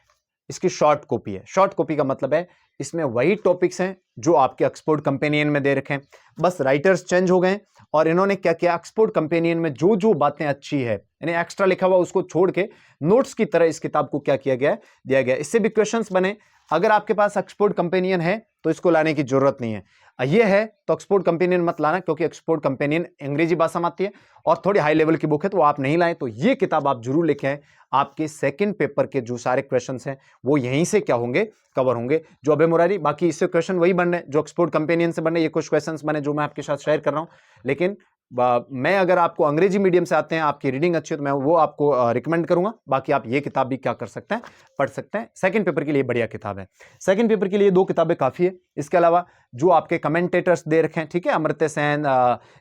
A: इसकी शॉर्ट कॉपी है। शॉर्ट कॉपी का मतलब है इसमें वही टॉपिक्स हैं जो आपके ऑक्सफोर्ड कंपेनियन में दे रखे हैं, बस राइटर्स चेंज हो गए और इन्होंने क्या किया, ऑक्सफोर्ड कंपेनियन में जो जो बातें अच्छी है यानी एक्स्ट्रा लिखा हुआ उसको छोड़ के नोट्स की तरह इस किताब को क्या किया गया है, दिया गया। इससे भी क्वेश्चंस बने। अगर आपके पास ऑक्सफोर्ड कंपेनियन है तो इसको लाने की जरूरत नहीं है, ये है तो ऑक्सफोर्ड कंपेनियन मत लाना, क्योंकि ऑक्सफोर्ड कंपेनियन अंग्रेजी भाषा में आती है और थोड़ी हाई लेवल की बुक है, तो आप नहीं लाएं। तो ये किताब आप जरूर लेके आए। आपके सेकंड पेपर के जो सारे क्वेश्चंस हैं वो यहीं से क्या होंगे, कवर होंगे, जो अभय मुरारी। बाकी इससे क्वेश्चन वही बन रहे जो ऑक्सफोर्ड कंपेनियन से बन रहे। ये कुछ क्वेश्चंस बने जो मैं आपके साथ शेयर कर रहा हूं। लेकिन मैं अगर आपको अंग्रेजी मीडियम से आते हैं, आपकी रीडिंग अच्छी है, तो मैं वो आपको रिकमेंड करूंगा। बाकी आप ये किताब भी क्या कर सकते हैं, पढ़ सकते हैं। सेकंड पेपर के लिए बढ़िया किताब है। सेकंड पेपर के लिए 2 किताबें काफी है। इसके अलावा जो आपके कमेंटेटर्स दे रखे हैं, ठीक है, अमर्त्य सेन,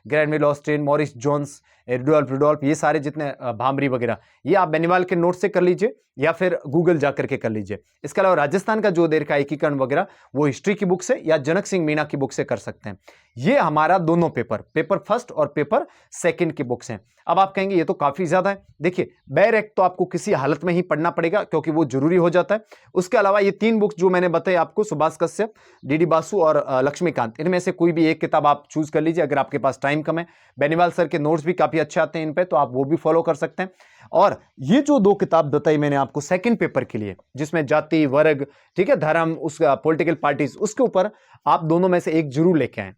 A: ग्रैंड मिल ऑस्टिन, मॉरिस जोन्स, रुडोल्फ, ये सारे जितने भामरी वगैरह, ये आप बेनीवाल के नोट से कर लीजिए या फिर गूगल जाकर के कर लीजिए। इसके अलावा राजस्थान का जो दे रखा है एकीकरण वगैरह, वो हिस्ट्री की बुक से या जनक सिंह मीणा की बुक से कर सकते हैं। ये हमारा दोनों पेपर फर्स्ट और पेपर सेकंड की बुक्स हैं। अब आप कहेंगे ये तो काफी ज्यादा है। देखिए बैर एक्ट तो आपको किसी हालत में ही पढ़ना पड़ेगा क्योंकि वो जरूरी हो जाता है। उसके अलावा ये 3 बुक्स जो मैंने बताई आपको, सुभाष कश्यप, डीडी बासु और लक्ष्मीकांत, इनमें से कोई भी एक किताब आप चूज कर लीजिए अगर आपके पास टाइम कम है। बेनीवाल सर के नोट्स भी काफी अच्छे आते हैं इन पे, तो आप वो भी फॉलो कर सकते हैं। और ये जो 2 किताब बताई मैंने आपको सेकंड पेपर के लिए, जिसमें जाति, वर्ग, ठीक है, धर्म, उसका पॉलिटिकल पार्टीज, उसके ऊपर आप दोनों में से एक जरूर लेके आए।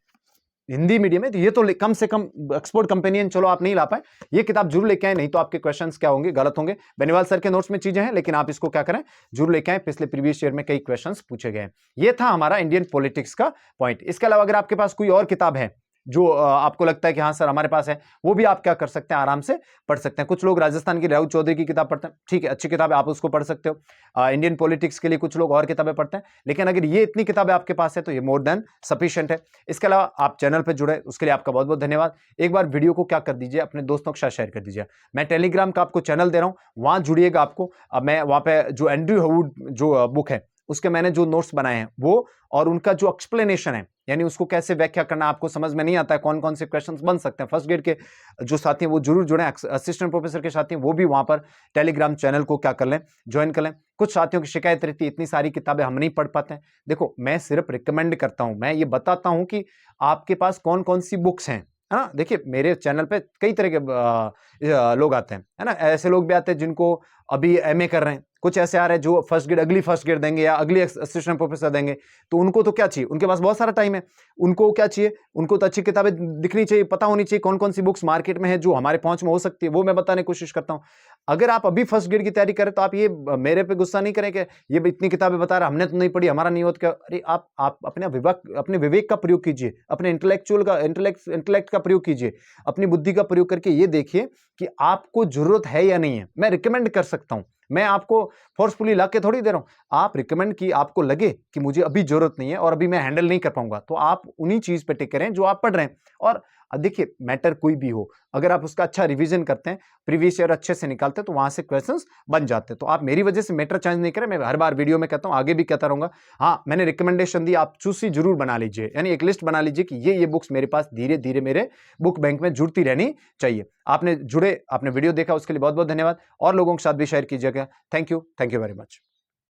A: हिंदी मीडियम है तो ये तो कम से कम ऑक्सफोर्ड कंपेनियन चलो आप नहीं ला पाए, ये किताब जरूर लेके आए, नहीं तो आपके क्वेश्चंस क्या होंगे, गलत होंगे। बेनीवाल सर के नोट्स में चीजें हैं लेकिन आप इसको क्या करें, जरूर लेके आए। पिछले प्रीवियस ईयर में कई क्वेश्चंस पूछे गए। ये था हमारा इंडियन पॉलिटिक्स का पॉइंट। इसके अलावा अगर आपके पास कोई और किताब है जो आपको लगता है कि हाँ सर हमारे पास है, वो भी आप क्या कर सकते हैं, आराम से पढ़ सकते हैं। कुछ लोग राजस्थान की राउत चौधरी की किताब पढ़ते हैं, ठीक है, अच्छी किताब है, आप उसको पढ़ सकते हो। इंडियन पॉलिटिक्स के लिए कुछ लोग और किताबें पढ़ते हैं, लेकिन अगर ये इतनी किताबें आपके पास है तो ये मोर देन सफिशिएंट है। इसके अलावा आप चैनल पर जुड़े, उसके लिए आपका बहुत बहुत धन्यवाद। एक बार वीडियो को क्या कर दीजिए, अपने दोस्तों के साथ शेयर कर दीजिए। मैं टेलीग्राम का आपको चैनल दे रहा हूं, वहां जुड़िएगा। आपको मैं वहां पे जो एंड्रयू हवुड जो बुक है उसके मैंने जो नोट्स बनाए हैं वो, और उनका जो एक्सप्लेनेशन है, यानी उसको कैसे व्याख्या करना, आपको समझ में नहीं आता है कौन कौन से क्वेश्चंस बन सकते हैं, फर्स्ट ग्रेड के जो साथी हैं वो जरूर जुड़े, असिस्टेंट प्रोफेसर के साथी हैं वो भी वहां पर टेलीग्राम चैनल को क्या कर लें, ज्वाइन कर लें। कुछ साथियों की शिकायत रहती है इतनी सारी किताबें हम नहीं पढ़ पाते हैं। देखो मैं सिर्फ रिकमेंड करता हूं, मैं ये बताता हूं कि आपके पास कौन कौन सी बुक्स हैं, है ना। देखिए मेरे चैनल पे कई तरह के लोग आते हैं, है ना। ऐसे लोग भी आते हैं जिनको अभी एमए कर रहे हैं, कुछ ऐसे आ रहे हैं जो फर्स्ट ग्रेड अगली फर्स्ट ग्रेड देंगे या अगली असिस्टेंट प्रोफेसर देंगे, तो उनको तो क्या चाहिए, उनके पास बहुत सारा टाइम है, उनको क्या चाहिए, उनको तो अच्छी किताबें दिखनी चाहिए, पता होनी चाहिए कौन कौन सी बुक्स मार्केट में है जो हमारे पहुंच में हो सकती है, वो मैं बताने की कोशिश करता हूं। अगर आप अभी फर्स्ट ग्रेड की तैयारी करें तो आप ये मेरे पे गुस्सा नहीं करें कि ये इतनी किताबें बता रहा, हमने तो नहीं पढ़ी, हमारा नहीं होता क्या। अरे आप अपने विवेक का प्रयोग कीजिए, अपने इंटेलेक्ट का प्रयोग कीजिए, अपनी बुद्धि का प्रयोग करके ये देखिए कि आपको जरूरत है या नहीं है। मैं रिकमेंड कर सकता हूं, मैं आपको फोर्सफुली ला के थोड़ी दे रहा हूं। आप रिकमेंड की, आपको लगे कि मुझे अभी जरूरत नहीं है और अभी मैं हैंडल नहीं कर पाऊंगा, तो आप उन्हीं चीज पे टिक करें जो आप पढ़ रहे हैं। और देखिए मैटर कोई भी हो, अगर आप उसका अच्छा रिवीजन करते हैं, प्रीवियस ईयर अच्छे से निकालते हैं, तो वहां से क्वेश्चंस बन जाते हैं। तो आप मेरी वजह से मैटर चेंज नहीं करें, मैं हर बार वीडियो में कहता हूं, आगे भी कहता रहूंगा। हाँ मैंने रिकमेंडेशन दी, आप चूसी जरूर बना लीजिए, यानी एक लिस्ट बना लीजिए कि ये बुक्स मेरे पास धीरे धीरे मेरे बुक बैंक में जुड़ती रहनी चाहिए। आपने वीडियो देखा उसके लिए बहुत बहुत धन्यवाद, और लोगों के साथ भी शेयर कीजिएगा। Thank you very much.